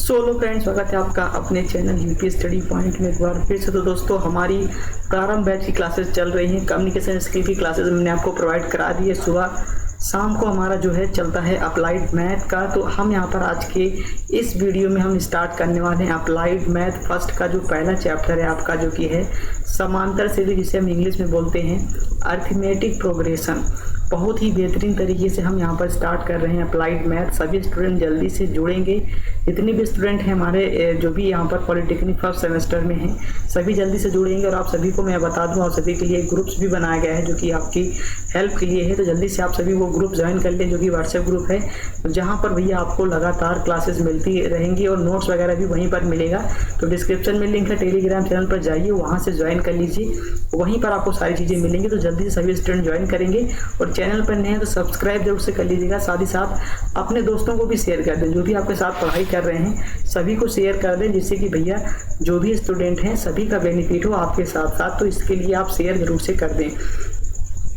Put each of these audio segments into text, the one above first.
Solo friends, स्वागत है आपका अपने चैनल यूपी स्टडी पॉइंट में एक बार फिर से। तो दोस्तों, हमारी प्रारंभ बैच की क्लासेस चल रही हैं। कम्युनिकेशन स्किल की क्लासेस मैंने आपको प्रोवाइड करा दी है। सुबह शाम को हमारा जो है चलता है अप्लाइड मैथ का। तो हम यहाँ पर आज के इस वीडियो में हम स्टार्ट करने वाले हैं अप्लाइड मैथ फर्स्ट का जो पहला चैप्टर है आपका, जो कि है समांतर श्रेणी, जिसे हम इंग्लिश में बोलते हैं अर्थमेटिक प्रोग्रेशन। बहुत ही बेहतरीन तरीके से हम यहाँ पर स्टार्ट कर रहे हैं अप्लाइड मैथ। सभी स्टूडेंट जल्दी से जुड़ेंगे। जितने भी स्टूडेंट हैं हमारे जो भी यहाँ पर पॉलिटेक्निक फर्स्ट सेमेस्टर में हैं, सभी जल्दी से जुड़ेंगे। और आप सभी को मैं बता दूँ, आप सभी के लिए ग्रुप्स भी बनाया गया है जो कि आपकी हेल्प के लिए है। तो जल्दी से आप सभी वो ग्रुप ज्वाइन कर लें, जो कि व्हाट्सएप ग्रुप है, जहाँ पर भैया आपको लगातार क्लासेस मिलती रहेंगी और नोट्स वगैरह भी वहीं पर मिलेगा। तो डिस्क्रिप्शन में लिंक है, टेलीग्राम चैनल पर जाइए, वहाँ से ज्वाइन कर लीजिए, वहीं पर आपको सारी चीज़ें मिलेंगी। तो जल्दी से सभी स्टूडेंट ज्वाइन करेंगे। और चैनल पर नए हैं तो सब्सक्राइब जरूर से कर लीजिएगा। साथ ही साथ अपने दोस्तों को भी शेयर कर दें, जो भी आपके साथ पढ़ाई कर रहे हैं सभी को शेयर कर दें, जिससे कि भैया जो भी स्टूडेंट हैं सभी का बेनिफिट हो आपके साथ साथ। तो इसके लिए आप शेयर जरूर से कर दें।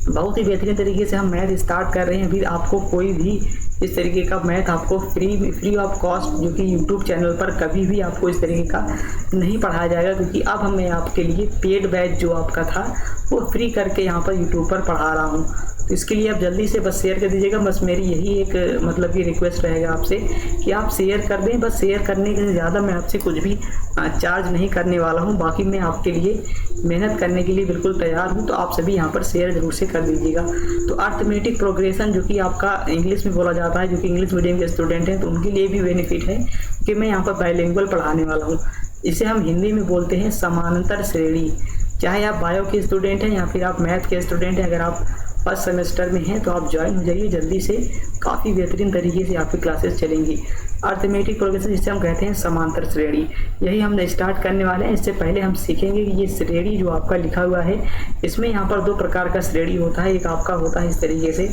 बहुत ही बेहतरीन तरीके से हम मैथ स्टार्ट कर रहे हैं। अभी आपको कोई भी इस तरीके का मैथ आपको फ्री ऑफ कॉस्ट, जो कि यूट्यूब चैनल पर कभी भी आपको इस तरीके का नहीं पढ़ाया जाएगा, क्योंकि अब मैं आपके लिए पेड बैच जो आपका था वो फ्री करके यहाँ पर यूट्यूब पर पढ़ा रहा हूँ। तो इसके लिए आप जल्दी से बस शेयर कर दीजिएगा। बस मेरी यही एक मतलब कि रिक्वेस्ट रहेगा आपसे कि आप शेयर कर दें। बस शेयर करने के ज़्यादा मैं आपसे कुछ भी चार्ज नहीं करने वाला हूं। बाकी मैं आपके लिए मेहनत करने के लिए बिल्कुल तैयार हूं। तो आप सभी यहां पर शेयर जरूर से कर दीजिएगा। तो अर्थमेटिक प्रोग्रेशन, जो कि आपका इंग्लिश में बोला जाता है, जो कि इंग्लिश मीडियम के स्टूडेंट हैं तो उनके लिए भी बेनिफिट है कि मैं यहाँ पर बाइलिंगुअल पढ़ाने वाला हूँ। इसे हम हिंदी में बोलते हैं समांतर श्रेणी। चाहे आप बायो के स्टूडेंट हैं या फिर आप मैथ के स्टूडेंट हैं, अगर आप फर्स्ट सेमेस्टर में हैं तो आप ज्वाइन हो जाइए जल्दी से। काफ़ी बेहतरीन तरीके से आपकी क्लासेस चलेंगी। अर्थमेटिक प्रोग्रेशन, जिसे हम कहते हैं समांतर श्रेणी, यही हम स्टार्ट करने वाले हैं। इससे पहले हम सीखेंगे कि ये श्रेणी जो आपका लिखा हुआ है, इसमें यहाँ पर दो प्रकार का श्रेणी होता है। एक आपका होता है इस तरीके से,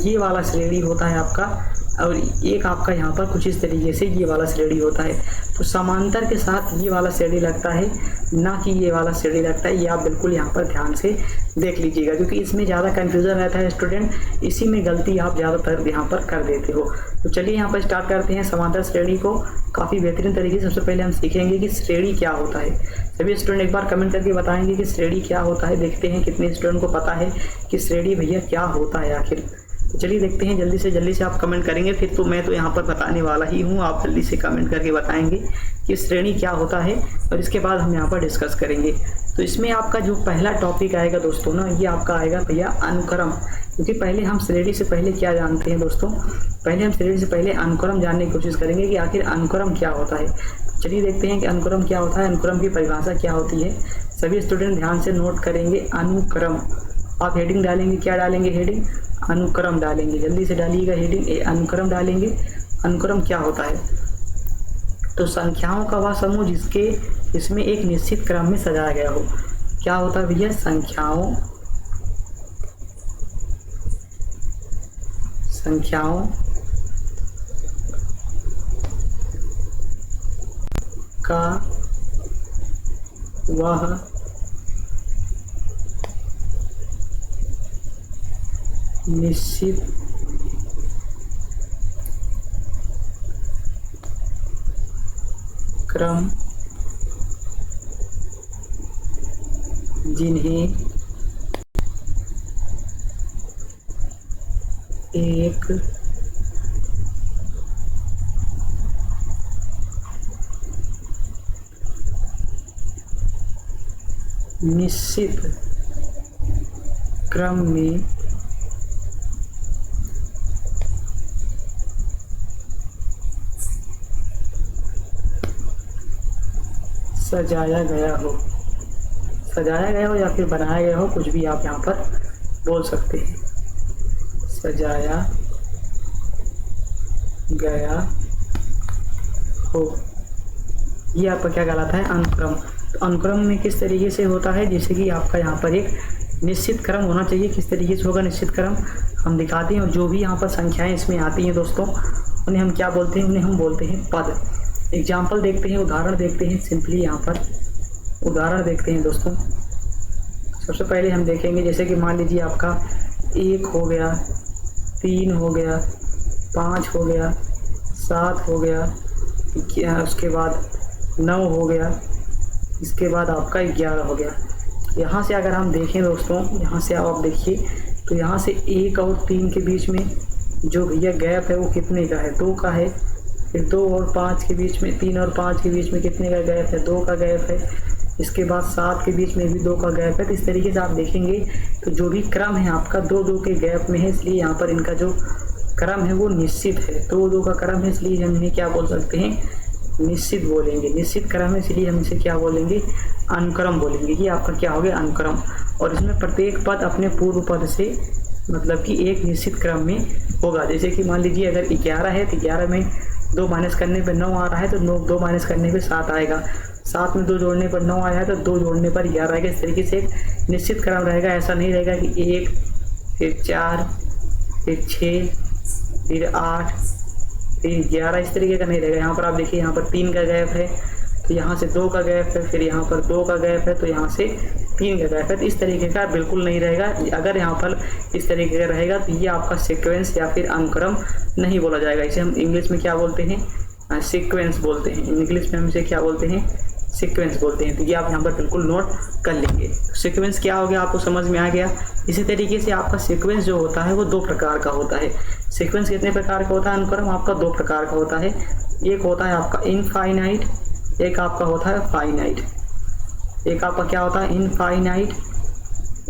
ये वाला श्रेणी होता है आपका, और एक आपका यहाँ पर कुछ इस तरीके से ये वाला श्रेणी होता है। तो समांतर के साथ ये वाला श्रेणी लगता है, ना कि ये वाला श्रेणी लगता है। ये आप बिल्कुल यहाँ पर ध्यान से देख लीजिएगा, क्योंकि इसमें ज़्यादा कन्फ्यूज़न रहता है स्टूडेंट, इसी में गलती आप ज़्यादातर यहाँ पर कर देते हो। तो चलिए यहाँ पर स्टार्ट करते हैं समांतर श्रेणी को काफ़ी बेहतरीन तरीके से। सबसे पहले हम सीखेंगे कि श्रेणी क्या होता है। सभी स्टूडेंट एक बार कमेंट करके बताएंगे कि श्रेणी क्या होता है। देखते हैं कितने स्टूडेंट को पता है कि श्रेणी भैया क्या होता है आखिर। तो चलिए देखते हैं, जल्दी से आप कमेंट करेंगे। फिर तो मैं तो यहाँ पर बताने वाला ही हूँ, आप जल्दी से कमेंट करके बताएंगे कि श्रेणी क्या होता है, और इसके बाद हम यहाँ पर डिस्कस करेंगे। तो इसमें आपका जो पहला टॉपिक आएगा दोस्तों ना, ये आपका आएगा भैया अनुक्रम। क्योंकि पहले हम श्रेणी से पहले क्या जानते हैं दोस्तों, पहले हम श्रेणी से पहले अनुक्रम जानने की कोशिश करेंगे कि आखिर अनुक्रम क्या होता है। चलिए देखते हैं कि अनुक्रम क्या होता है, अनुक्रम की परिभाषा क्या होती है। सभी स्टूडेंट ध्यान से नोट करेंगे। अनुक्रम, आप हेडिंग डालेंगे, क्या डालेंगे, हेडिंग अनुक्रम डालेंगे। जल्दी से डालिएगा हेडिंग, अनुक्रम डालेंगे। अनुक्रम क्या होता है? तो संख्याओं का वह समूह जिसमें एक निश्चित क्रम में सजाया गया हो। क्या होता है भैया? संख्याओं का वह निश्चित क्रम जिन्हें एक निश्चित क्रम में सजाया गया हो या फिर बनाया गया हो, कुछ भी आप यहाँ पर बोल सकते हैं। सजाया गया हो, ये आपका क्या कहलाता है? अनुक्रम। तो अनुक्रम में किस तरीके से होता है, जैसे कि आपका यहाँ पर एक निश्चित क्रम होना चाहिए। किस तरीके से होगा निश्चित क्रम, हम दिखाते हैं। और जो भी यहाँ पर संख्याएं इसमें आती हैं दोस्तों, उन्हें हम क्या बोलते हैं? उन्हें हम बोलते हैं पद। एग्जाम्पल देखते हैं, उदाहरण देखते हैं। सिंपली यहाँ पर उदाहरण देखते हैं दोस्तों। सबसे पहले हम देखेंगे, जैसे कि मान लीजिए आपका 1 हो गया, 3 हो गया, 5 हो गया, 7 हो गया, उसके बाद 9 हो गया, इसके बाद आपका 11 हो गया। यहाँ से अगर हम देखें दोस्तों, यहाँ से आप देखिए तो यहाँ से 1 और 3 के बीच में जो भैया गैप है वो कितने का है, 2 का है। फिर 2 और 5 के बीच में, 3 और 5 के बीच में कितने का गैप है, 2 का गैप है। इसके बाद 7 के बीच में भी 2 का गैप है। तो इस तरीके से आप देखेंगे तो जो भी क्रम है आपका 2-2 के गैप में है, इसलिए यहाँ पर इनका जो क्रम है वो निश्चित है। 2-2 का क्रम है, इसलिए हम इन्हें क्या बोल सकते हैं, निश्चित बोलेंगे। निश्चित क्रम है, इसलिए हम इसे क्या बोलेंगे, अनुक्रम बोलेंगे। ये आपका क्या हो गया, अनुक्रम। और इसमें प्रत्येक पद अपने पूर्व पद से मतलब कि एक निश्चित क्रम में होगा। जैसे कि मान लीजिए अगर 11 है तो 11 में 2 माइनस करने पर 9 आ रहा है, तो 2 माइनस करने पर 7 आएगा। 7 में 2 जोड़ने पर 9 आया है, तो 2 जोड़ने पर 11 आएगा। इस तरीके से एक निश्चित क्रम रहेगा। ऐसा नहीं रहेगा कि 1 फिर 4 फिर 6 फिर 8 फिर 11, इस तरीके का नहीं रहेगा। यहाँ पर आप देखिए, यहाँ पर 3 का गैप है, तो यहाँ से 2 का गैप है, फिर यहाँ पर 2 का गैप है, तो यहाँ से 3 का गैप है। तो इस तरीके का बिल्कुल नहीं रहेगा। अगर यहाँ पर इस तरीके का रहेगा तो ये आपका सीक्वेंस या फिर अनुक्रम नहीं बोला जाएगा। इसे हम इंग्लिश में क्या बोलते हैं, सीक्वेंस बोलते हैं। इंग्लिश में हम इसे क्या बोलते हैं, सीक्वेंस बोलते हैं। तो ये आप यहाँ पर बिल्कुल नोट कर लेंगे। सीक्वेंस क्या हो गया, आपको समझ में आ गया। इसी तरीके से आपका सीक्वेंस जो होता है वो 2 प्रकार का होता है। सीक्वेंस कितने प्रकार का होता है, अनुक्रम आपका 2 प्रकार का होता है। एक होता है आपका इनफाइनाइट, एक आपका होता है फाइनाइट। एक आपका क्या होता है,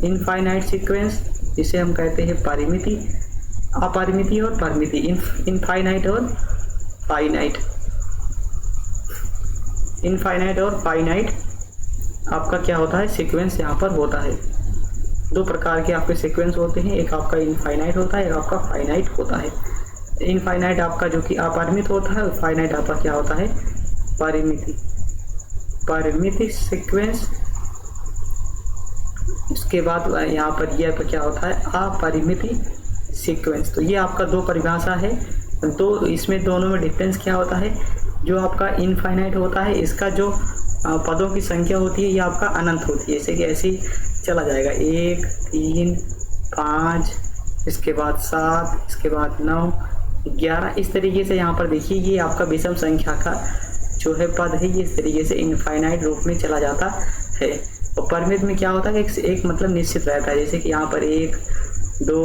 इनफाइनाइट सीक्वेंस, जिसे हम कहते हैं परिमिति, अपरिमिति और परिमिति। इनफाइनाइट और फाइनाइट, इनफाइनाइट और फाइनाइट आपका क्या होता है, सीक्वेंस यहाँ पर होता है। 2 प्रकार के आपके सीक्वेंस होते हैं, एक आपका इनफाइनाइट होता है, एक आपका फाइनाइट होता है। इनफाइनाइट आपका जो कि अपरिमित होता है, और फाइनाइट आपका क्या होता है, परिमिति, परिमिति सीक्वेंस। इसके बाद यहाँ पर यह तो क्या होता है, अपरिमिति सीक्वेंस। तो ये आपका 2 परिभाषा है। तो इसमें दोनों में डिफरेंस क्या होता है, जो आपका इनफाइनाइट होता है इसका जो पदों की संख्या होती है ये आपका अनंत होती है। जैसे कि ऐसे ही चला जाएगा, 1 3 5, इसके बाद 7, इसके बाद 9 11, इस तरीके से यहाँ पर देखिए ये आपका विषम संख्या का जो है पद है, ये इस तरीके से इनफाइनाइट रूप में चला जाता है। और परिमित में क्या होता है कि एक मतलब निश्चित रहता है। जैसे कि यहाँ पर 1 2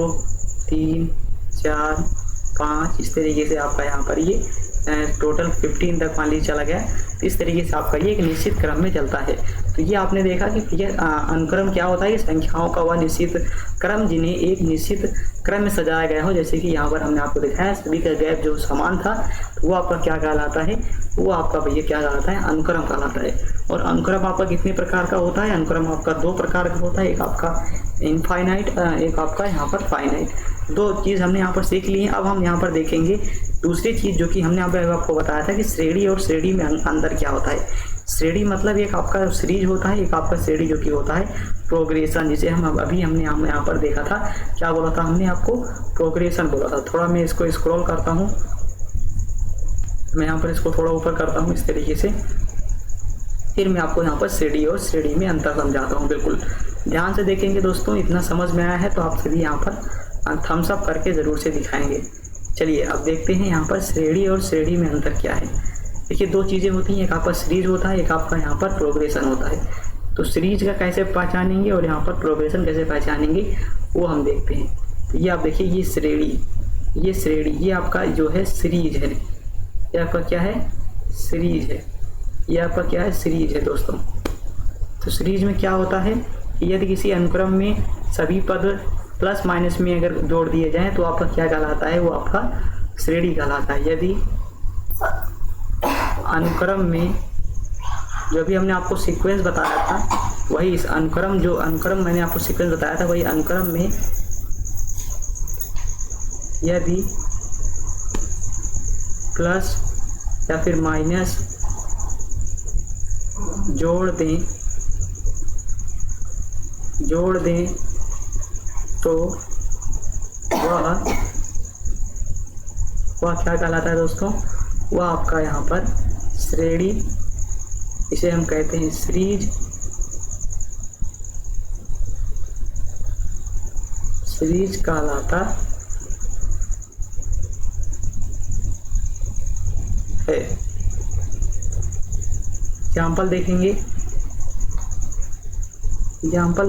3 4 5, इस तरीके से आपका यहाँ पर ये टोटल 15 तक मान लीजिए चला गया। तो इस तरीके से आपका ये एक निश्चित क्रम में चलता है। तो ये आपने देखा कि ये अनुक्रम क्या होता है, ये संख्याओं का वह निश्चित क्रम जिन्हें एक निश्चित क्रम में सजाया गया हो। जैसे कि यहाँ पर हमने आपको दिखाया सभी का गैप जो समान था, तो वो आपका क्या कहलाता है, वो आपका भैया क्या कहलाता है, अनुक्रम कहलाता है। और अनुक्रम आपका कितने प्रकार का होता है, अनुक्रम आपका 2 प्रकार का होता है, एक आपका इनफाइनाइट, एक आपका यहाँ पर फाइनाइट। 2 चीज़ हमने यहाँ पर सीख ली हैं। अब हम यहाँ पर देखेंगे दूसरी चीज़ जो कि हमने आपको बताया था कि श्रेणी और श्रेणी में अंतर क्या होता है। श्रेणी मतलब एक आपका सीरीज होता है, एक आपका श्रेणी जो कि होता है प्रोग्रेशन, जिसे हम अभी हमने यहाँ पर देखा था। क्या बोला था हमने आपको, प्रोग्रेशन बोला था। थोड़ा मैं इसको स्क्रॉल करता हूँ, मैं यहाँ पर इसको थोड़ा ऊपर करता हूँ इस तरीके से, फिर मैं आपको यहाँ पर श्रेणी और श्रेणी में अंतर समझाता हूँ। बिल्कुल ध्यान से देखेंगे दोस्तों, इतना समझ में आया है तो आप सभी यहाँ पर थम्स अप करके ज़रूर से दिखाएंगे। चलिए अब देखते हैं यहाँ पर श्रेणी और श्रेणी में अंतर क्या है। देखिए 2 चीज़ें होती हैं, एक आपका सीरीज होता है, एक आपका यहाँ पर प्रोग्रेशन होता है। तो सीरीज का कैसे पहचानेंगे और यहाँ पर प्रोग्रेशन कैसे पहचानेंगे वो हम देखते हैं। तो ये आप देखिए, ये श्रेणी, ये आपका जो है सीरीज है, ये आपका क्या है, सीरीज है, ये आपका क्या है, सीरीज है दोस्तों। तो सीरीज में क्या होता है, यदि किसी अनुक्रम में सभी पद प्लस माइनस में अगर जोड़ दिए जाएं तो आपका क्या कहलाता है, वो आपका श्रेणी कहलाता है। यदि अनुक्रम में जो भी हमने आपको सीक्वेंस बताया था, वही इस अनुक्रम, जो अनुक्रम मैंने आपको सीक्वेंस बताया था, वही अनुक्रम में यदि प्लस या फिर माइनस जोड़ दें तो वह क्या कहलाता है दोस्तों, वह आपका यहाँ पर श्रेणी, इसे हम कहते हैं सीरीज, सीरीज कहलाता है। एग्जाम्पल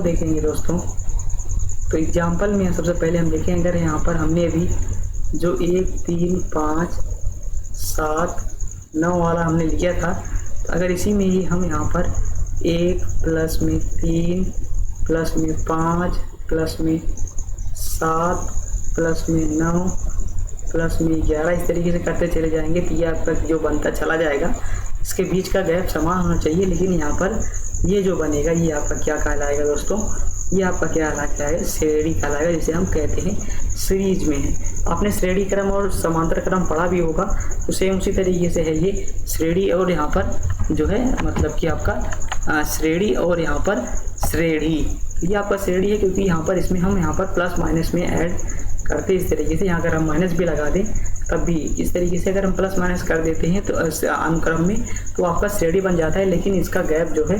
देखेंगे दोस्तों। तो एग्जाम्पल में सबसे पहले हम देखें, अगर यहाँ पर हमने अभी जो 1 3 5 7 9 वाला हमने लिया था, तो अगर इसी में ही हम यहाँ पर 1 प्लस में 3 प्लस में 5 प्लस में 7 प्लस में 9 प्लस में 11 इस तरीके से करते चले जाएंगे, तो ये आपका जो बनता चला जाएगा। इसके बीच का गैप समान होना चाहिए, लेकिन यहाँ पर ये जो बनेगा ये आपका क्या कहलाएगा दोस्तों, ये आपका क्या कहलाएगा, श्रेणी कहलाएगा, जिसे हम कहते हैं सीरीज में है। आपने श्रेणी क्रम और समांतर क्रम पढ़ा भी होगा, तो सेम उसी तरीके से है ये श्रेणी, और यहाँ पर जो है मतलब कि आपका श्रेणी और यहाँ पर श्रेणी, ये आपका श्रेणी है, क्योंकि यहाँ पर इसमें हम यहाँ पर प्लस माइनस में ऐड करते इस तरीके से। यहाँ अगर हम माइनस भी लगा दें तब भी इस तरीके से अगर हम प्लस माइनस कर देते हैं तो अनुक्रम में, तो आपका श्रेणी बन जाता है, लेकिन इसका गैप जो है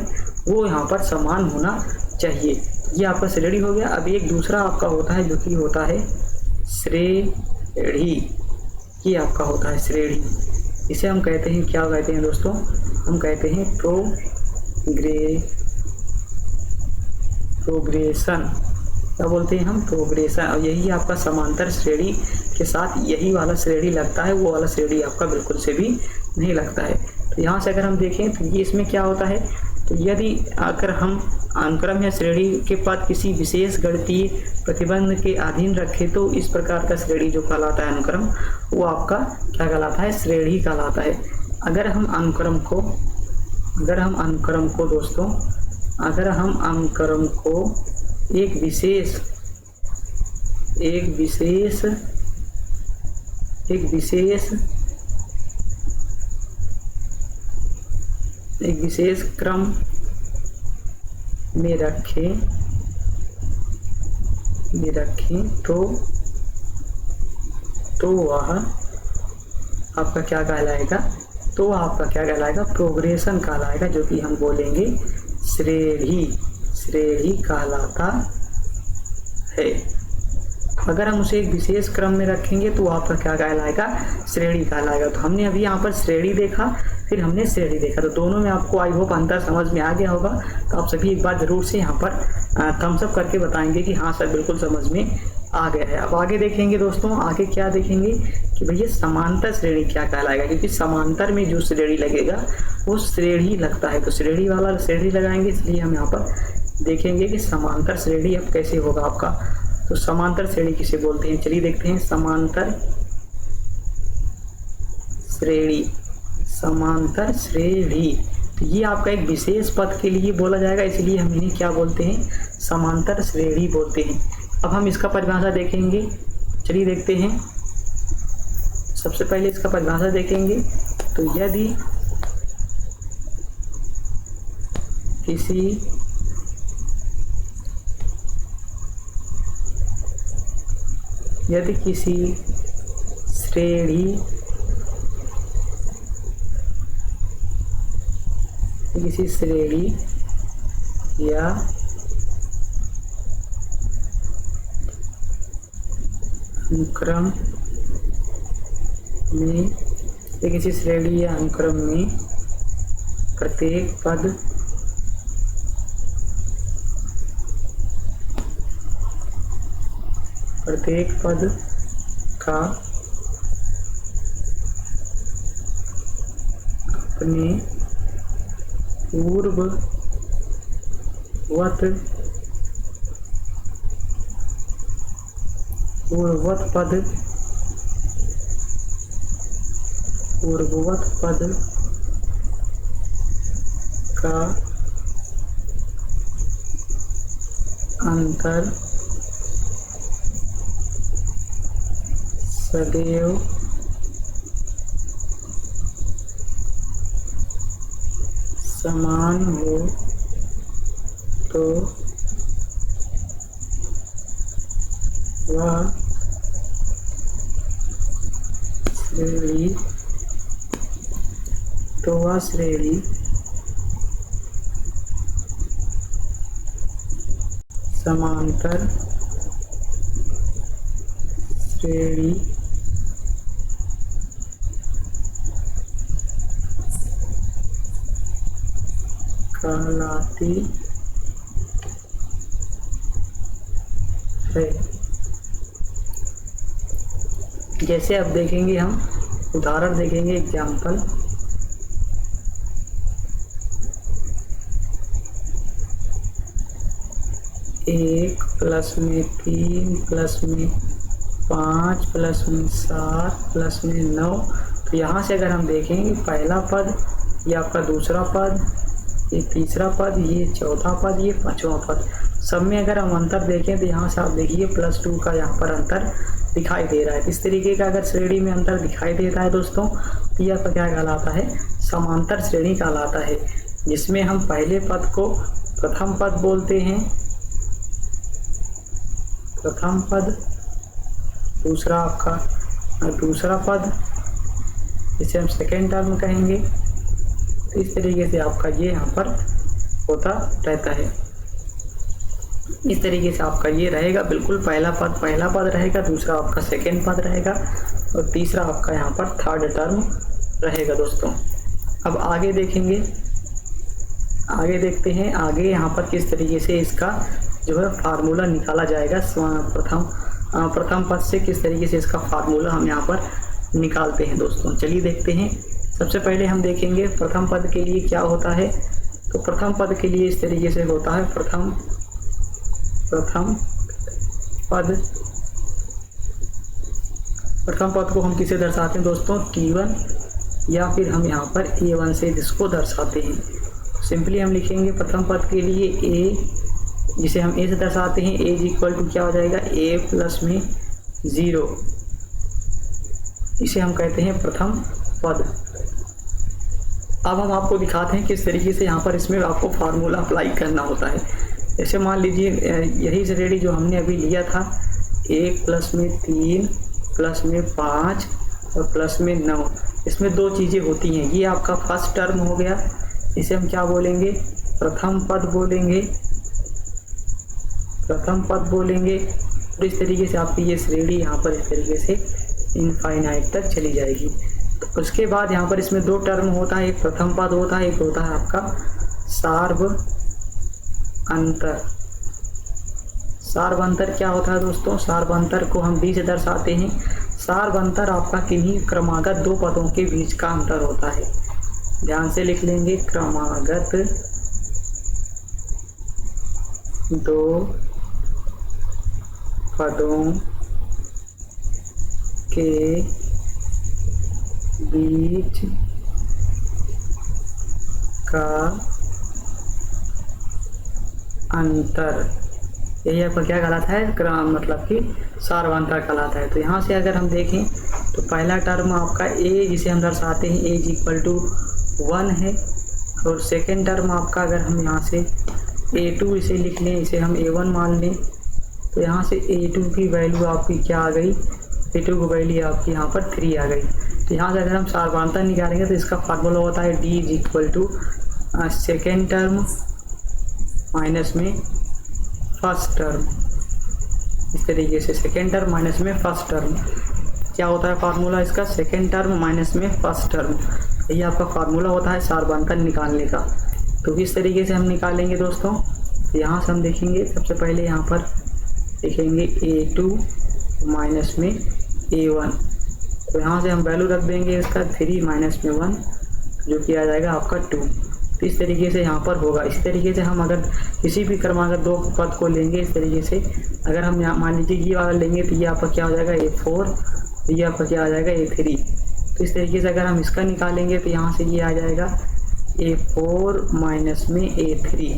वो यहाँ पर समान होना चाहिए। ये आपका श्रेणी हो गया। अब एक दूसरा आपका होता है जो कि होता है श्रेणी, ये आपका होता है श्रेणी। इसे हम कहते हैं, क्या कहते हैं दोस्तों, हम कहते हैं प्रोग्रेशन, क्या बोलते हैं हम, प्रोग्रेशन। और यही आपका समांतर श्रेणी के साथ यही वाला श्रेणी लगता है, वो वाला श्रेणी आपका बिल्कुल से भी नहीं लगता है। तो यहाँ से अगर हम देखें तो ये इसमें क्या होता है, तो यदि अगर हम अनुक्रम या श्रेणी के पद किसी विशेष गणितीय प्रतिबंध के अधीन रखें, तो इस प्रकार का श्रेणी जो कहलाता है अनुक्रम, वो आपका क्या कहलाता है, श्रेणी कहलाता है। अगर हम अनुक्रम को एक विशेष क्रम में रखें तो वह आपका क्या कहलाएगा, प्रोग्रेशन कहलाएगा, जो कि हम बोलेंगे श्रेणी कहलाता है। अगर हम उसे एक विशेष क्रम में रखेंगे तो आपका क्या कहलाएगा, श्रेणी कहलाएगा। तो हमने अभी यहाँ पर श्रेणी देखा, फिर हमने श्रेणी देखा, तो दोनों में आपको आई होप अंतर समझ में आ गया होगा। तो आप सभी एक बार ज़रूर से यहाँ पर थम्स अप करके बताएंगे कि हाँ सर बिल्कुल समझ में आ गया है। अब आगे देखेंगे दोस्तों, आगे क्या देखेंगे कि भैया समांतर श्रेणी क्या कहलाएगा, क्योंकि समांतर में जो श्रेणी लगेगा वो श्रेणी लगता है, तो श्रेणी वाला श्रेणी लगाएंगे। इसलिए हम यहाँ पर देखेंगे कि समांतर श्रेणी अब कैसे होगा आपका। तो समांतर श्रेणी किसे बोलते हैं, चलिए देखते हैं। समांतर श्रेणी, तो ये आपका एक विशेष पद के लिए बोला जाएगा, इसलिए हम इन्हें क्या बोलते हैं, समांतर श्रेणी बोलते हैं। अब हम इसका परिभाषा देखेंगे, चलिए देखते हैं। सबसे पहले इसका परिभाषा देखेंगे, तो यदि किसी श्रेणी या अनुक्रम में, किसी श्रेणी या अनुक्रम में प्रत्येक पद का अपने पूर्ववत पद का अंतर सदैव समान हो तो वह श्रेणी समांतर श्रेणी कहलाती है। जैसे अब देखेंगे, हम उदाहरण देखेंगे, एग्जाम्पल। एक प्लस में 3 प्लस में 5 प्लस में 7 प्लस में 9। तो यहाँ से अगर हम देखेंगे, पहला पद ये आपका दूसरा पद, ये तीसरा पद, ये चौथा पद, ये पांचवा पद, सब में अगर हम अंतर देखें तो यहाँ से आप देखिए +2 का यहाँ पर अंतर दिखाई दे रहा है। इस तरीके का अगर श्रेणी में अंतर दिखाई देता है दोस्तों, तो यह आपका क्या कहलाता है? समांतर श्रेणी कहलाता है, जिसमें हम पहले पद को प्रथम पद बोलते हैं, प्रथम पद, दूसरा आपका दूसरा पद, जिसे हम सेकेंड टर्म कहेंगे। तो इस तरीके से आपका ये यहाँ पर होता रहता है। इस तरीके से आपका ये रहेगा, बिल्कुल पहला पद रहेगा, दूसरा आपका सेकेंड पद रहेगा और तीसरा आपका यहाँ पर थर्ड टर्म रहेगा दोस्तों। अब आगे देखेंगे, आगे देखते हैं आगे यहाँ पर किस तरीके से इसका जो है फार्मूला निकाला जाएगा। प्रथम पद से किस तरीके से इसका फार्मूला हम यहाँ पर निकालते हैं दोस्तों। चलिए देखते हैं। सबसे पहले हम देखेंगे प्रथम पद के लिए क्या होता है। तो प्रथम पद के लिए इस तरीके से होता है, प्रथम पद को हम किसे दर्शाते हैं दोस्तों? T1, या फिर हम यहाँ पर A1 से इसको दर्शाते हैं। सिंपली हम लिखेंगे प्रथम पद के लिए A, जिसे हम A से दर्शाते हैं। A = क्या हो जाएगा? A प्लस में 0, इसे हम कहते हैं प्रथम पद। अब हम आपको दिखाते हैं किस तरीके से यहाँ पर इसमें आपको फार्मूला अप्लाई करना होता है। जैसे मान लीजिए यही श्रेणी जो हमने अभी लिया था, 1 प्लस में 3 प्लस में 5 और प्लस में 9, इसमें दो चीज़ें होती हैं। ये आपका फर्स्ट टर्म हो गया, इसे हम क्या बोलेंगे? प्रथम पद बोलेंगे, प्रथम पद बोलेंगे। और इस तरीके से आपकी ये श्रेणी यहाँ पर इस तरीके से इनफाइनाइट तक चली जाएगी। तो उसके बाद यहाँ पर इसमें दो टर्म होता है, एक प्रथम पद होता है, एक होता है आपका सार्वअंतर। सार्वअंतर क्या होता है दोस्तों? सार्वअंतर को हम D से दर्शाते हैं। सार्वअंतर आपका किन्हीं क्रमागत दो पदों के बीच का अंतर होता है। ध्यान से लिख लेंगे, क्रमागत दो पदों के बीच का अंतर, यही आपका क्या कहलाता है? क्रम, मतलब कि सार्वअंतर कहलाता है। तो यहाँ से अगर हम देखें तो पहला टर्म आपका A, जिसे हम दर्शाते हैं A = 1 है, और सेकेंड टर्म आपका अगर हम यहाँ से A2 इसे लिख लें, इसे हम A1 मान लें, तो यहाँ से A2 की वैल्यू आपकी क्या आ गई? A2 की वैल्यू आपकी यहाँ पर 3 आ गई। तो यहाँ से अगर हम सार्वअंतर निकालेंगे तो इसका फार्मूला होता है D = सेकेंड टर्म माइनस में फर्स्ट टर्म। इस तरीके से सेकेंड टर्म माइनस में फर्स्ट टर्म क्या होता है फार्मूला इसका? सेकेंड टर्म माइनस में फर्स्ट टर्म। ये आपका फार्मूला होता है सार्वअंतर निकालने का। तो इस तरीके से हम निकालेंगे दोस्तों। तो यहाँ से हम देखेंगे, सबसे पहले यहाँ पर देखेंगे A2 माइनस में A1, तो यहाँ से हम वैल्यू रख देंगे इसका 3 माइनस में 1, जो कि आ जाएगा आपका 2। तो इस तरीके से यहाँ पर होगा। इस तरीके से हम अगर किसी भी क्रमागत दो पद को लेंगे, इस तरीके से अगर हम यहाँ मान लीजिए ये वाला लेंगे, तो ये आपका क्या हो जाएगा? A4, ये आपका क्या आ जाएगा? A3। तो इस तरीके से अगर हम इसका निकालेंगे तो यहाँ से ये आ जाएगा A4 माइनस में A3।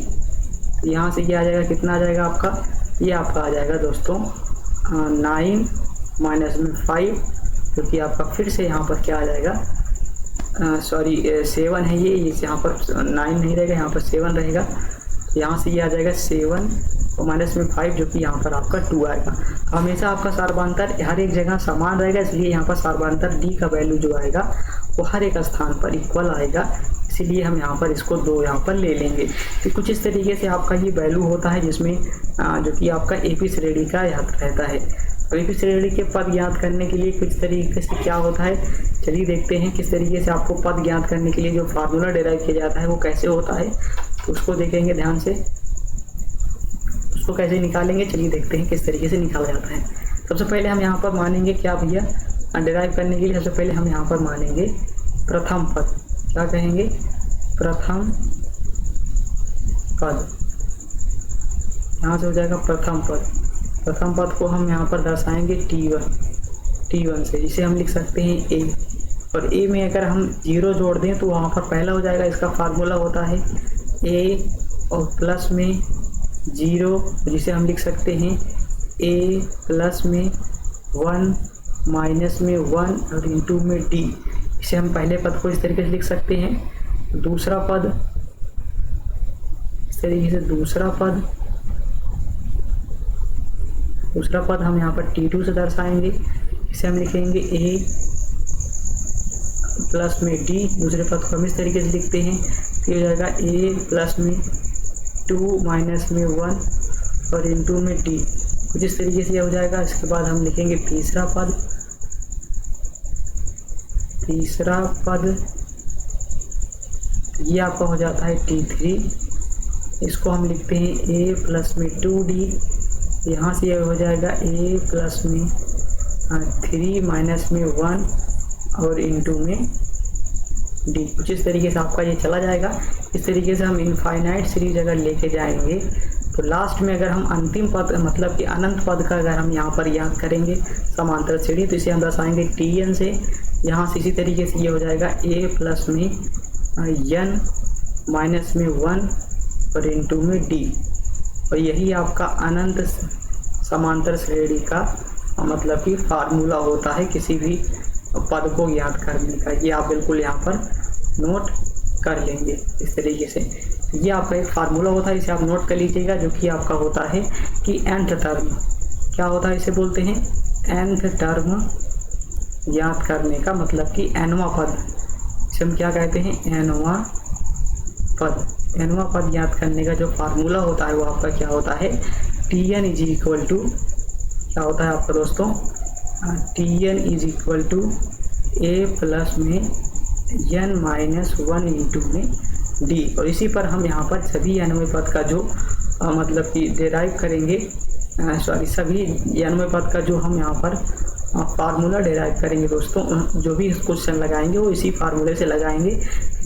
तो यहाँ से ये आ जाएगा, कितना आ जाएगा आपका? ये आपका आ जाएगा दोस्तों 9 माइनस में 5, क्योंकि आपका फिर से यहाँ पर क्या आ जाएगा? 7 है ये यहाँ पर 9 नहीं रहेगा, यहाँ पर 7 रहेगा। तो यहाँ से ये आ जाएगा 7 और माइनस में 5, जो कि यहाँ पर आपका 2 आएगा। हमेशा आपका सार्वअंतर हर एक जगह समान रहेगा, इसलिए यहाँ पर सार्वअंतर D का वैल्यू जो आएगा वो हर एक स्थान पर इक्वल आएगा। इसीलिए हम यहाँ पर इसको 2 यहाँ पर ले लेंगे। तो कुछ इस तरीके से आपका ये वैल्यू होता है, जिसमें जो कि आपका AP श्रेणी का याद रहता है। और AP श्रेणी के पद ज्ञात करने के लिए कुछ तरीके से क्या होता है, चलिए देखते हैं किस तरीके से आपको पद ज्ञात करने के लिए जो फार्मूला डिराइव किया जाता है वो कैसे होता है। तो उसको देखेंगे ध्यान से, उसको कैसे निकालेंगे चलिए देखते हैं किस तरीके से निकाला जाता है। सबसे पहले हम यहाँ पर मानेंगे क्या भैया, डिराइव करने के लिए सबसे पहले हम यहाँ पर मानेंगे प्रथम पद। क्या कहेंगे, प्रथम पद। यहाँ से हो जाएगा प्रथम पद। प्रथम पद को हम यहाँ पर दर्शाएंगे T1 से, जिसे हम लिख सकते हैं A। और A में अगर हम 0 जोड़ दें तो वहाँ पर पहला हो जाएगा। इसका फार्मूला होता है A और प्लस में 0, जिसे हम लिख सकते हैं A प्लस में 1 माइनस में 1 और इंटू में D। इसे हम पहले पद को इस तरीके से लिख सकते हैं। दूसरा पद इस तरीके से, दूसरा पद हम यहाँ पर T2 से दर्शाएंगे। इसे हम लिखेंगे A प्लस में D। दूसरे पद को हम इस तरीके से लिखते हैं, तो हो जाएगा A प्लस में 2 माइनस में 1 और इंटू में D। कुछ इस तरीके से यह हो जाएगा। इसके बाद हम लिखेंगे तीसरा पद, ये आपका हो जाता है T3। इसको हम लिखते हैं A प्लस में 2D। यहाँ से यह हो जाएगा A प्लस में 3 माइनस में 1 और इंटू में D। कुछ इस तरीके से आपका ये चला जाएगा। इस तरीके से हम इनफाइनाइट सीरीज अगर लेके जाएंगे तो लास्ट में अगर हम अंतिम पद मतलब कि अनंत पद का अगर हम यहाँ पर याद करेंगे समांतर श्रेणी, तो इसे हम दर्शाएंगे Tn से। यहाँ से इसी तरीके से ये हो जाएगा A प्लस में n माइनस में 1 और इंटू में D। और यही आपका अनंत समांतर श्रेणी का मतलब कि फार्मूला होता है किसी भी पद को याद करने का। ये आप बिल्कुल यहाँ पर नोट कर लेंगे इस तरीके से। ये आपका एक फार्मूला होता है, इसे आप नोट कर लीजिएगा, जो कि आपका होता है कि nth टर्म। क्या होता है, इसे बोलते हैं nth टर्म याद करने का मतलब कि nवां पद। इसे हम क्या कहते हैं, nवां पद याद करने का जो फार्मूला होता है वो आपका क्या होता है, Tn इज इक्वल टू, क्या होता है आपका दोस्तों, Tn is equal to A plus में n माइनस 1 इंटू में D। और इसी पर हम यहाँ पर सभी nवें पद का जो मतलब कि डेराइव करेंगे, सभी nवें पद का जो हम यहाँ पर फार्मूला डेराइव करेंगे दोस्तों, जो भी क्वेश्चन लगाएंगे वो इसी फार्मूले से लगाएंगे।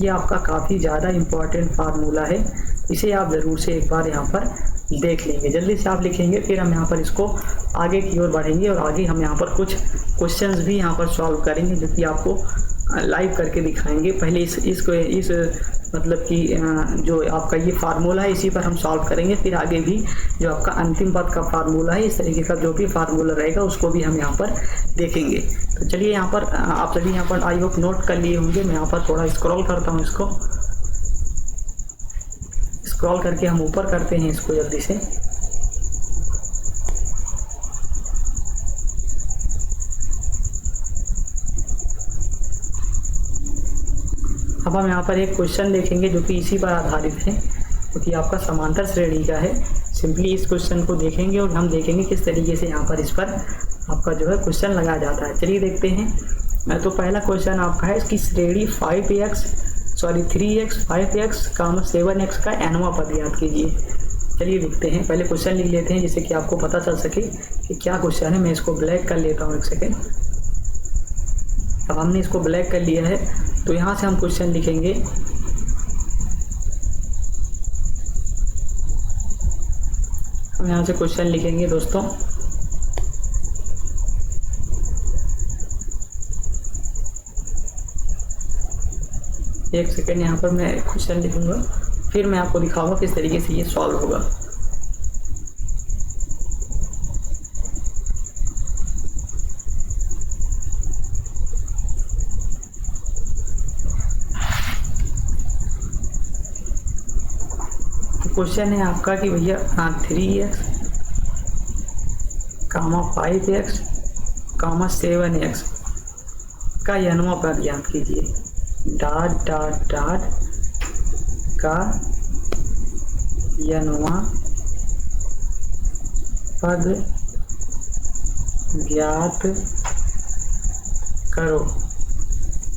ये आपका काफ़ी ज़्यादा इम्पॉर्टेंट फार्मूला है, इसे आप ज़रूर से एक बार यहाँ पर देख लेंगे। जल्दी से आप लिखेंगे, फिर हम यहाँ पर इसको आगे की ओर बढ़ेंगे और आगे हम यहाँ पर कुछ क्वेश्चंस भी यहाँ पर सॉल्व करेंगे, जो कि आपको लाइव करके दिखाएंगे। पहले इस मतलब कि जो आपका ये फार्मूला है इसी पर हम सॉल्व करेंगे, फिर आगे भी जो आपका अंतिम पद का फार्मूला है, इस तरीके का जो भी फार्मूला रहेगा उसको भी हम यहाँ पर देखेंगे। तो चलिए यहाँ पर आप सभी यहाँ पर आई होप नोट कर लिए होंगे। मैं यहाँ पर थोड़ा स्क्रॉल करता हूँ, इसको स्क्रॉल करके हम ऊपर करते हैं इसको जल्दी से। अब हम यहाँ पर एक क्वेश्चन देखेंगे जो कि इसी पर आधारित है, क्योंकि तो आपका समांतर श्रेणी का है। सिंपली इस क्वेश्चन को देखेंगे और हम देखेंगे किस तरीके से यहाँ पर इस पर आपका जो है क्वेश्चन लगाया जाता है। चलिए देखते हैं। तो पहला क्वेश्चन आपका है इसकी श्रेणी 3x 5x 7x का nवां पद याद कीजिए। चलिए लिखते हैं, पहले क्वेश्चन लिख लेते हैं जिससे कि आपको पता चल सके कि क्या क्वेश्चन है। मैं इसको ब्लैक कर लेता हूँ, एक सेकेंड। अब हमने इसको ब्लैक कर लिया है, तो यहाँ से हम क्वेश्चन लिखेंगे। हम यहाँ से क्वेश्चन लिखेंगे दोस्तों। एक सेकेंड, यहाँ पर मैं क्वेश्चन लिखूंगा, फिर मैं आपको दिखाऊंगा किस तरीके से ये सॉल्व होगा। क्वेश्चन है आपका कि भैया 3x 5x 7x का nवां पद याद कीजिए। डॉट का nवां पद ज्ञात करो।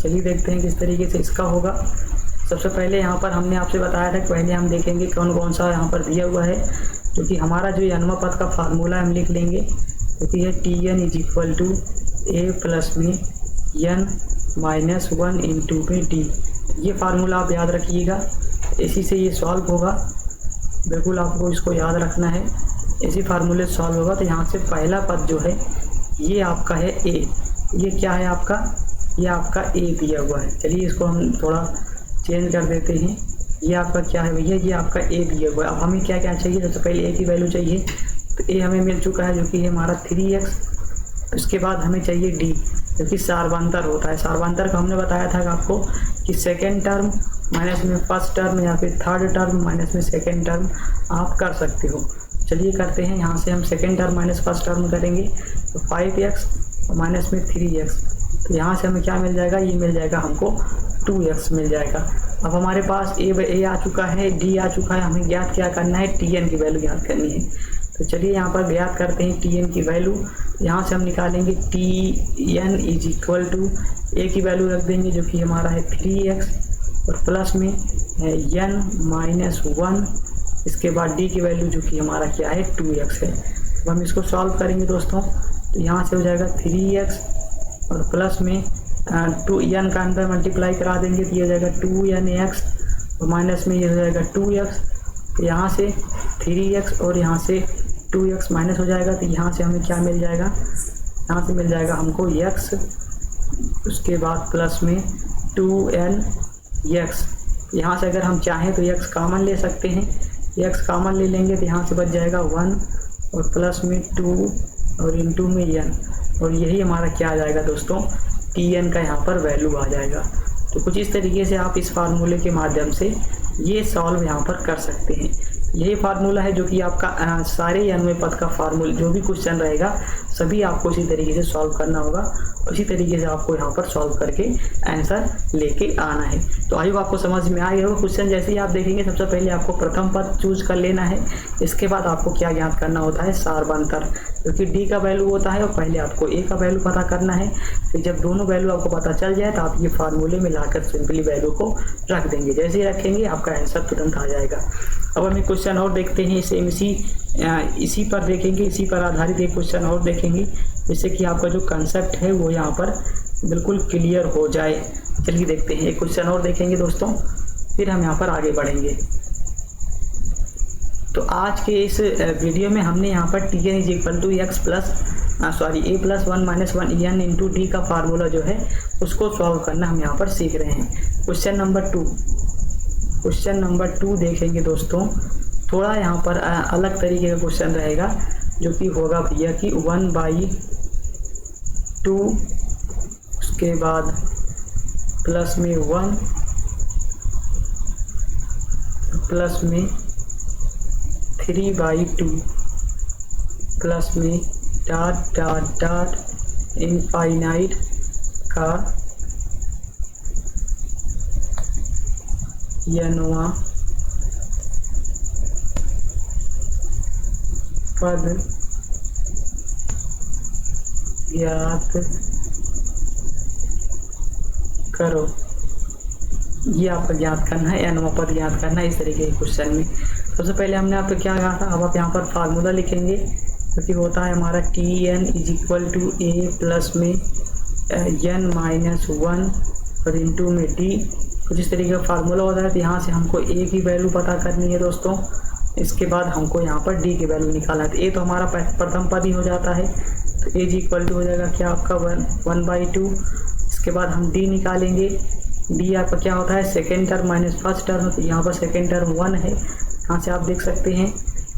चलिए देखते हैं किस तरीके से इसका होगा। सबसे पहले यहाँ पर हमने आपसे बताया था कि पहले हम देखेंगे कौन कौन सा यहाँ पर दिया हुआ है, जो कि हमारा जो n पद का फार्मूला हम लिख लेंगे, जो कि है Tn is equal to A plus में n माइनस 1 इंटू में d। ये फार्मूला आप याद रखिएगा, इसी से ये सॉल्व होगा, बिल्कुल आपको इसको याद रखना है, इसी फार्मूले से सॉल्व होगा। तो यहाँ से पहला पद जो है ये आपका है a, ये क्या है आपका, ये आपका a दिया हुआ है। चलिए इसको हम थोड़ा चेंज कर देते हैं, ये आपका क्या है भैया, ये आपका a दिया हुआ है। अब हमें क्या क्या चाहिए, सबसे पहले a की वैल्यू चाहिए, तो a हमें मिल चुका है जो कि है हमारा 3x। उसके बाद हमें चाहिए d, जो कि सार्वंतर होता है। सार्वंतर का हमने बताया था आपको कि सेकेंड टर्म माइनस में फर्स्ट टर्म या फिर थर्ड टर्म माइनस में सेकेंड टर्म आप कर सकते हो। चलिए करते हैं, यहाँ से हम second term minus first term करेंगे तो 5x और माइनस में 3x, तो यहाँ से हमें क्या मिल जाएगा, ये मिल जाएगा हमको 2x मिल जाएगा। अब हमारे पास a आ चुका है, d आ चुका है, हमें ज्ञात क्या करना है, tn की वैल्यू ज्ञात करनी है। तो चलिए यहाँ पर ज्ञात करते हैं tn की वैल्यू। यहाँ से हम निकालेंगे tn is equal to a की वैल्यू रख देंगे जो कि हमारा है 3x और प्लस में n माइनस 1, इसके बाद d की वैल्यू जो कि हमारा क्या है 2x है। अब हम इसको सॉल्व करेंगे दोस्तों, तो यहाँ से हो जाएगा 3x और प्लस में 2n का अंदर मल्टीप्लाई करा देंगे तो ये हो जाएगा 2nx और माइनस में ये हो जाएगा 2x। तो यहाँ से 3x और यहाँ से 2x माइनस हो जाएगा, तो यहाँ से हमें क्या मिल जाएगा, यहाँ से मिल जाएगा हमको x, उसके बाद प्लस में 2nx। यहाँ से अगर हम चाहें तो x कॉमन ले सकते हैं, x कॉमन ले लेंगे तो यहाँ से बच जाएगा 1 और प्लस में 2 और इंटू में n, और यही हमारा क्या आ जाएगा दोस्तों, tn का यहाँ पर वैल्यू आ जाएगा। तो कुछ इस तरीके से आप इस फार्मूले के माध्यम से ये सॉल्व यहाँ पर कर सकते हैं। यही फार्मूला है जो कि आपका सारे n पद का फार्मूला जो भी क्वेश्चन रहेगा सभी आपको इसी तरीके से सॉल्व करना होगा, उसी तरीके से आपको यहाँ पर सॉल्व करके आंसर लेके आना है। तो आई होप आपको समझ में आ गया होगा। क्वेश्चन जैसे ही आप देखेंगे सबसे पहले आपको प्रथम पद चूज कर लेना है, इसके बाद आपको क्या ज्ञात करना होता है, सार्वंतर, क्योंकि डी का वैल्यू होता है और पहले आपको ए का वैल्यू पता करना है। फिर जब दोनों वैल्यू आपको पता चल जाए तो आप ये फार्मूले में लाकर सिंपली वैल्यू को रख देंगे। जैसे ही रखेंगे आपका आंसर तुरंत आ जाएगा। अब हम एक क्वेश्चन और देखते हैं, सेम इसी पर देखेंगे, इसी पर आधारित एक क्वेश्चन और देखेंगे जिससे कि आपका जो कंसेप्ट है वो यहाँ पर बिल्कुल क्लियर हो जाए। चलिए देखते हैं, एक क्वेश्चन और देखेंगे दोस्तों, फिर हम यहाँ पर आगे बढ़ेंगे। तो आज के इस वीडियो में हमने यहाँ पर T N is equal to X plus A plus 1 minus 1 E N into D का फार्मूला जो है उसको सॉल्व करना हम यहाँ पर सीख रहे हैं। क्वेश्चन नंबर 2 देखेंगे दोस्तों। थोड़ा यहाँ पर अलग तरीके का क्वेश्चन रहेगा जो कि होगा भैया कि 1/2 उसके बाद प्लस में 1 प्लस में 3/2 प्लस में डॉट इनफाइनाइट का यनवा पद ज्ञात करो। ये आपको ज्ञात करना है, एनवा पद ज्ञात करना है इस तरीके के क्वेश्चन में। सबसे पहले हमने आप क्या कहा था, अब आप यहाँ पर फार्मूला लिखेंगे क्योंकि होता है हमारा T N is equal to A plus में एन माइनस 1 और इंटू में डी। कुछ इस तरीके का फार्मूला होता है। तो यहाँ से हमको ए की वैल्यू पता करनी है दोस्तों, इसके बाद हमको यहाँ पर डी की वैल्यू निकालना है। तो ए तो हमारा प्रथम पद ही हो जाता है, तो ए जी इक्वल टू हो जाएगा क्या आपका 1/2। इसके बाद हम डी निकालेंगे, डी आपका क्या होता है second term minus first term, तो यहाँ पर सेकेंड टर्म 1 है, यहाँ से आप देख सकते हैं।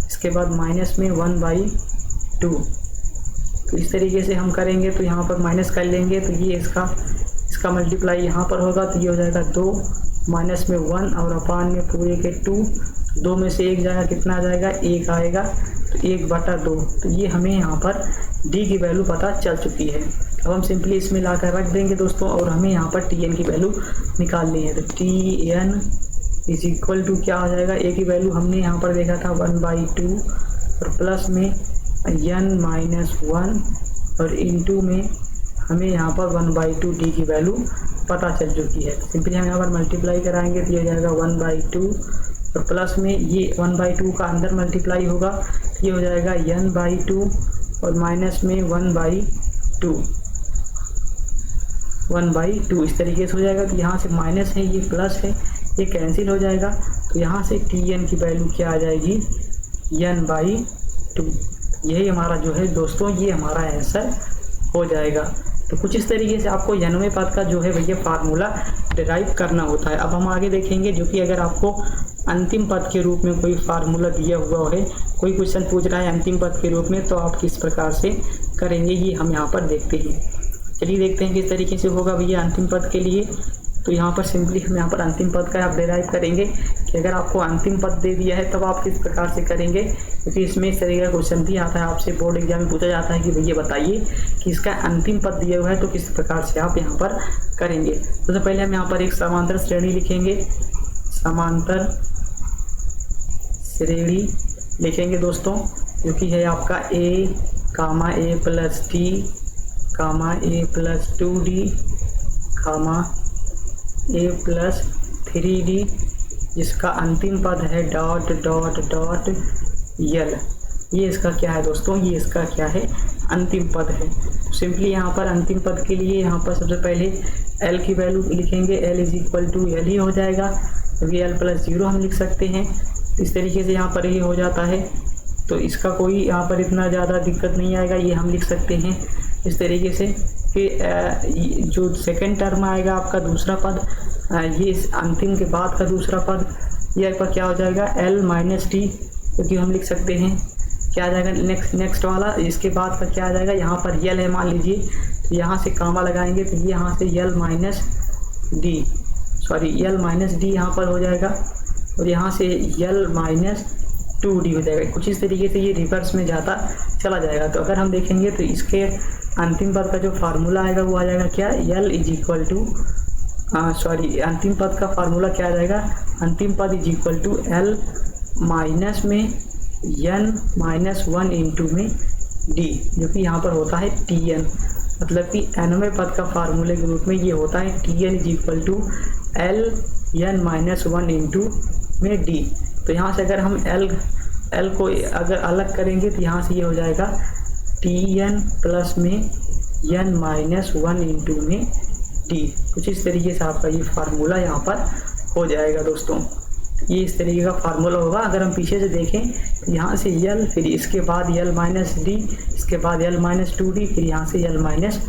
इसके बाद माइनस में 1/2, तो इस तरीके से हम करेंगे तो यहाँ पर माइनस कर लेंगे तो ये इसका मल्टीप्लाई यहाँ पर होगा तो ये हो जाएगा 2 माइनस में 1 और अपान में पूरे के 2, 2 में से 1 जाएगा, कितना आ जाएगा 1 आएगा, तो 1/2। तो ये हमें यहाँ पर डी की वैल्यू पता चल चुकी है। अब हम सिंपली इसमें लाकर रख देंगे दोस्तों और हमें यहाँ पर टी एन की वैल्यू निकालनी है। तो T N is equal to क्या हो जाएगा, ए की वैल्यू हमने यहाँ पर देखा था 1/2 और प्लस में n माइनस 1 और इंटू में हमें यहाँ पर 1/2 डी की वैल्यू पता चल चुकी है। सिंपली हम यहाँ पर मल्टीप्लाई कराएंगे तो ये हो जाएगा 1/2 और प्लस में ये 1/2 का अंदर मल्टीप्लाई होगा तो ये हो जाएगा n/2 और माइनस में 1/2 इस तरीके से हो जाएगा। तो यहाँ से माइनस है, ये प्लस है, ये कैंसिल हो जाएगा। तो यहाँ से tn की वैल्यू क्या आ जाएगी, n/2। यही हमारा जो है दोस्तों, ये हमारा आंसर हो जाएगा। तो कुछ इस तरीके से आपको n वें पद का जो है भैया फार्मूला डिराइव करना होता है। अब हम आगे देखेंगे जो कि अगर आपको अंतिम पद के रूप में कोई फार्मूला दिया हुआ है, कोई क्वेश्चन पूछ रहा है अंतिम पद के रूप में, तो आप किस प्रकार से करेंगे ये हम यहाँ पर देखते हैं। चलिए देखते हैं किस तरीके से होगा भैया अंतिम पद के लिए। तो यहाँ पर सिंपली हम यहाँ पर अंतिम पद का आप डिराइव करेंगे कि अगर आपको अंतिम पद दे दिया है तब आप किस प्रकार से करेंगे, क्योंकि इसमें इस तरीके का क्वेश्चन भी आता है, आपसे बोर्ड एग्जाम में पूछा जाता है कि भैया बताइए कि इसका अंतिम पद दिया हुआ है तो किस प्रकार से आप यहाँ पर करेंगे। सबसे पहले हम यहाँ पर एक समांतर श्रेणी लिखेंगे, समांतर श्रेणी लिखेंगे दोस्तों, जो कि है आपका a, a plus t, a plus 2d, a plus 3d, जिसका अंतिम पद है डॉट डॉट डॉट यल। ये इसका क्या है दोस्तों, ये इसका क्या है, अंतिम पद है। सिंपली यहाँ पर अंतिम पद के लिए यहाँ पर सबसे पहले l की वैल्यू लिखेंगे, l is equal to l ही हो जाएगा, क्योंकि l प्लस 0 हम लिख सकते हैं। इस तरीके से यहाँ पर ये हो जाता है, तो इसका कोई यहाँ पर इतना ज़्यादा दिक्कत नहीं आएगा, ये हम लिख सकते हैं इस तरीके से। फिर जो सेकंड टर्म आएगा आपका दूसरा पद, ये इस अंतिम के बाद का दूसरा पद, ये आपका क्या हो जाएगा l माइनस टी, क्योंकि हम लिख सकते हैं क्या आ जाएगा नेक्स्ट वाला, इसके बाद का क्या आ जाएगा, यहाँ पर यल है मान लीजिए, तो यहाँ से कामा लगाएंगे तो ये यहाँ से यल माइनस डी यहाँ पर हो जाएगा, और यहाँ से यल माइनस 2d हो जाएगा। कुछ इस तरीके से ये रिवर्स में जाता चला जाएगा। तो अगर हम देखेंगे तो इसके अंतिम पद का जो फार्मूला आएगा वो आ जाएगा क्या, l इज इक्वल टू अंतिम पद का फार्मूला क्या आ जाएगा, अंतिम पद is equal to l minus में n माइनस 1 इंटू में d, जो कि यहाँ पर होता है tn। मतलब कि nवें पद का फार्मूले के रूप में ये होता है tn is equal to l n minus 1 into में d। तो यहाँ से अगर हम l को अगर अलग करेंगे तो यहाँ से ये हो जाएगा tn प्लस में n माइनस 1 इंटू में d। कुछ इस तरीके से आपका ये फार्मूला यहाँ पर हो जाएगा दोस्तों। ये इस तरीके का फार्मूला होगा। अगर हम पीछे से देखें तो यहाँ से यल, फिर इसके बाद यल माइनस डी, इसके बाद यल माइनस 2d, फिर यहाँ से यल माइनस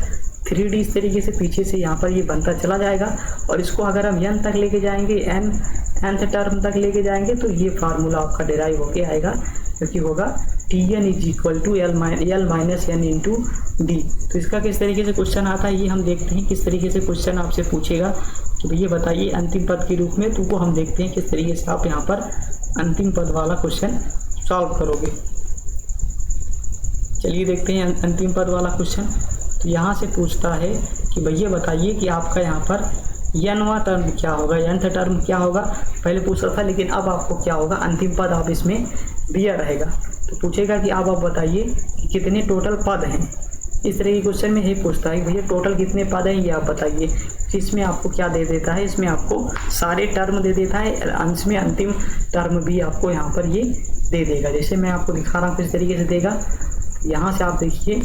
3d, इस तरीके से पीछे से यहाँ पर ये बनता चला जाएगा। और इसको अगर हम n तक लेके जाएंगे, nth टर्म तक लेके जाएंगे, तो ये फार्मूला आपका डिराइव होके आएगा, क्योंकि होगा tn is equal to L minus n into D. तो इसका किस तरीके से क्वेश्चन आता है ये हम देखते हैं। किस तरीके से क्वेश्चन आपसे पूछेगा कि भैया बताइए अंतिम पद के रूप में, तो वो हम देखते हैं किस तरीके से आप यहाँ पर अंतिम पद वाला क्वेश्चन सॉल्व करोगे। चलिए देखते हैं अंतिम पद वाला क्वेश्चन। तो यहाँ से पूछता है कि भैया बताइए कि आपका यहाँ पर nवां टर्म क्या होगा, nth टर्म क्या होगा। पहले पूछ रहा था, लेकिन अब आपको क्या होगा, अंतिम पद आप इसमें दिया रहेगा। तो पूछेगा कि आप बताइए कि कितने टोटल पद हैं। इस तरह के क्वेश्चन में ये पूछता है भैया टोटल कितने पद हैं ये आप बताइए। तो इसमें आपको क्या दे देता है, इसमें आपको सारे टर्म दे देता है, अंश में अंतिम टर्म भी आपको यहाँ पर ये दे देगा। जैसे मैं आपको दिखा रहा हूँ किस तरीके से देगा। यहाँ से आप देखिए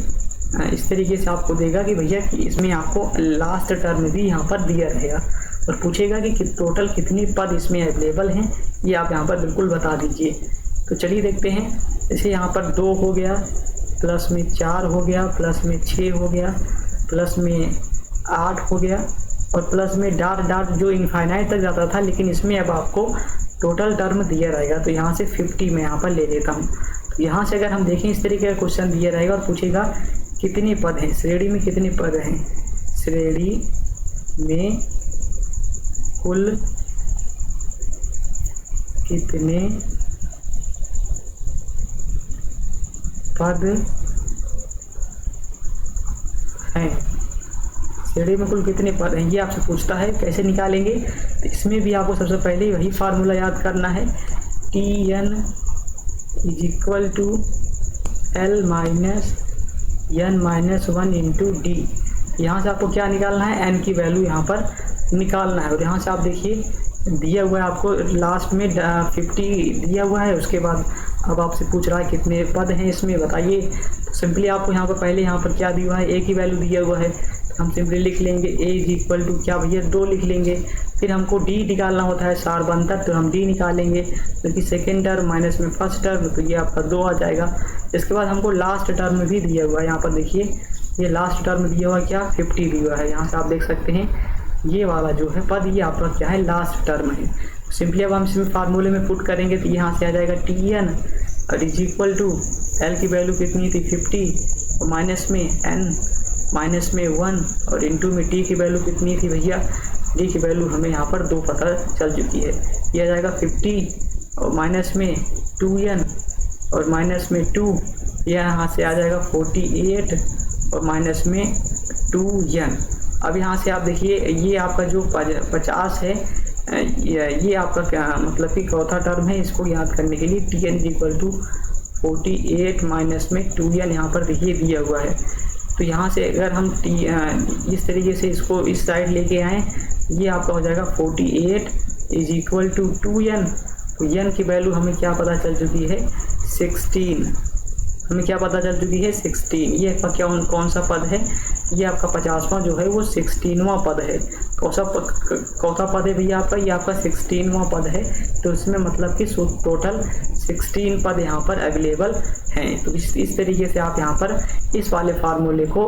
इस तरीके से आपको देगा कि भैया कि इसमें आपको लास्ट टर्म भी यहाँ पर दिया रहेगा, और पूछेगा कि टोटल कितनी पद इसमें अवेलेबल हैं, ये आप यहाँ पर बिल्कुल बता दीजिए। तो चलिए देखते हैं। जैसे यहाँ पर 2 हो गया, प्लस में 4 हो गया, प्लस में 6 हो गया, प्लस में 8 हो गया, और प्लस में डाट जो इनफाइनाइट तक जाता था, लेकिन इसमें अब आपको टोटल टर्म दिया रहेगा। तो यहाँ से 50 में यहाँ पर ले लेता हूँ। तो यहाँ से अगर हम देखें इस तरीके का क्वेश्चन दिया रहेगा और पूछेगा कितने पद हैं, श्रेणी में कितने पद हैं, श्रेणी में कुल कितने पद हैं, श्रेणी में कुल कितने पद हैं, ये आपसे पूछता है। कैसे निकालेंगे, तो इसमें भी आपको सबसे पहले वही फार्मूला याद करना है, tn is equal to l minus n minus 1 into D. यहाँ से आपको क्या निकालना है, n की वैल्यू यहाँ पर निकालना है। और यहाँ से आप देखिए दिया हुआ है आपको लास्ट में 50 दिया हुआ है। उसके बाद अब आपसे पूछ रहा है कितने पद हैं इसमें बताइए। तो सिंपली आपको यहाँ पर पहले यहाँ पर क्या दिया हुआ है, ए की वैल्यू दिया हुआ है, हम सिंपली लिख लेंगे ए इज इक्वल टू क्या भैया 2 लिख लेंगे। फिर हमको डी निकालना होता है 4 बनता, तो हम डी निकालेंगे, क्योंकि सेकेंड टर्म माइनस में फर्स्ट टर्म, तो ये आपका 2 आ जाएगा। इसके बाद हमको लास्ट टर्म भी दिया हुआ है, यहाँ पर देखिए ये लास्ट टर्म दिया हुआ है क्या 50 दिया हुआ है। यहाँ से आप देख सकते हैं ये वाला जो है पद ये आपका क्या है लास्ट टर्म है। सिंपली अब हम इसमें फार्मूले में पुट करेंगे तो यहाँ से आ जाएगा टी एन और इज इक्वल टू एल की वैल्यू कितनी थी 50 और माइनस में एन माइनस में 1 और इंटू में टी की वैल्यू कितनी थी भैया, डी की वैल्यू हमें यहाँ पर 2 पता चल चुकी है। ये आ जाएगा 50 और माइनस में 2n और माइनस में 2, यहाँ से आ जाएगा 48 और माइनस में 2n। अब यहाँ से आप देखिए ये आपका जो 50 है ये आपका क्या मतलब कि चौथा टर्म है। इसको याद करने के लिए T N equal to 48 minus में 2n यहाँ पर देखिए दिया हुआ है। तो यहाँ से अगर हम इस तरीके से इसको इस साइड लेके आएँ, ये आपका हो जाएगा 48 इज इक्वल टू 2n। तो n की वैल्यू हमें क्या पता चल चुकी है 16, हमें क्या पता चल चुकी है 16। ये आपका कौन सा पद है, ये आपका 50वां जो है वो 16वां पद है। कौन सा पद है भैया आपका, ये आपका 16वां पद है। तो इसमें मतलब कि टोटल 16 पद यहाँ पर अवेलेबल हैं। तो इस तरीके से आप यहाँ पर इस वाले फार्मूले को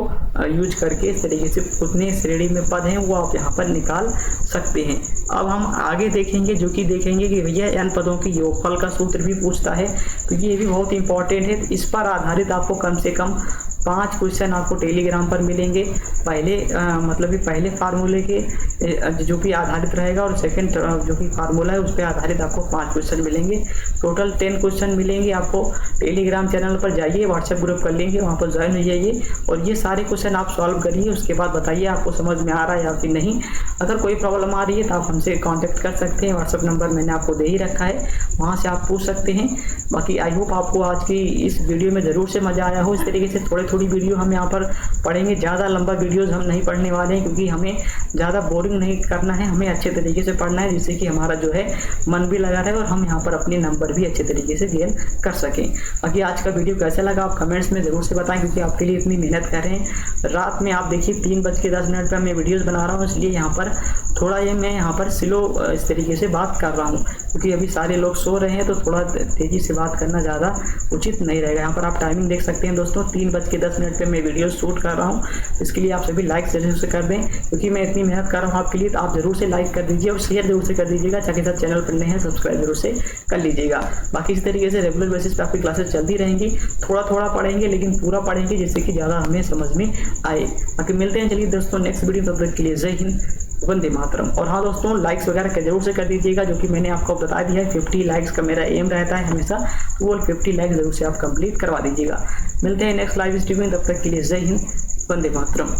यूज करके इस तरीके से कितने श्रेणी में पद हैं वो आप यहाँ पर निकाल सकते हैं। अब हम आगे देखेंगे जो कि देखेंगे कि भैया n पदों की योगफल का सूत्र भी पूछता है, तो ये भी बहुत इंपॉर्टेंट है। इस पर आधारित आपको कम से कम 5 क्वेश्चन आपको टेलीग्राम पर मिलेंगे। पहले मतलब कि पहले फार्मूले के जो कि आधारित रहेगा और सेकंड जो कि फार्मूला है उस पर आधारित आपको 5 क्वेश्चन मिलेंगे। टोटल 10 क्वेश्चन मिलेंगे आपको। टेलीग्राम चैनल पर जाइए, व्हाट्सएप ग्रुप कर लेंगे, वहाँ पर ज्वाइन हो जाइए और ये सारे क्वेश्चन आप सॉल्व करिए। उसके बाद बताइए आपको समझ में आ रहा है या फिर नहीं। अगर कोई प्रॉब्लम आ रही है तो आप हमसे कॉन्टैक्ट कर सकते हैं। व्हाट्सएप नंबर मैंने आपको दे ही रखा है, वहाँ से आप पूछ सकते हैं। बाकी आई होप आपको आज की इस वीडियो में ज़रूर से मज़ा आया हो। इस तरीके से थोड़ी वीडियो हम यहाँ पर पढ़ेंगे, ज़्यादा लंबा वीडियोस हम नहीं पढ़ने वाले हैं, क्योंकि हमें ज़्यादा बोरिंग नहीं करना है, हमें अच्छे तरीके से पढ़ना है जिससे कि हमारा जो है मन भी लगा रहे और हम यहाँ पर अपने नंबर भी अच्छे तरीके से गेन कर सकें। बाकी आज का वीडियो कैसा लगा आप कमेंट्स में ज़रूर से बताएं, क्योंकि आपके लिए इतनी मेहनत कर रहे हैं। रात में आप देखिए 3:10 पर मैं वीडियोज़ बना रहा हूँ, इसलिए यहाँ पर थोड़ा ये मैं यहाँ पर स्लो इस तरीके से बात कर रहा हूँ, क्योंकि अभी सारे लोग सो रहे हैं तो थोड़ा तेज़ी से बात करना ज़्यादा उचित नहीं रहेगा। यहाँ पर आप टाइमिंग देख सकते हैं दोस्तों, 3:10 पे मैं वीडियो शूट कर रहा हूँ। इसके लिए आप सभी लाइक जरूर से कर दें, क्योंकि मैं इतनी मेहनत कर रहा हूँ आपके लिए। तो आप जरूर से लाइक कर दीजिए और शेयर जरूर से कर दीजिएगा। साथ ही साथ चैनल पर नए हैं सब्सक्राइब जरूर से कर लीजिएगा। बाकी इस तरीके से रेगुलर बेसिस पर आपकी क्लासेस चलती रहेंगी। थोड़ा थोड़ा पढ़ेंगे लेकिन पूरा पढ़ेंगे जिससे कि ज़्यादा हमें समझ में आए। बाकी मिलते हैं चलिए दोस्तों नेक्स्ट वीडियो, तब तक के लिए जय हिंद, वंदे मातरम। और हाँ दोस्तों लाइक्स वगैरह जरूर से कर दीजिएगा, जो कि मैंने आपको बता दिया है 50 लाइक्स का मेरा एम रहता है हमेशा, तो वो 50 लाइक्स जरूर से आप कंप्लीट करवा दीजिएगा। मिलते हैं नेक्स्ट लाइव स्ट्रीम में, तब तक के लिए जय हिंद, वंदे मातरम।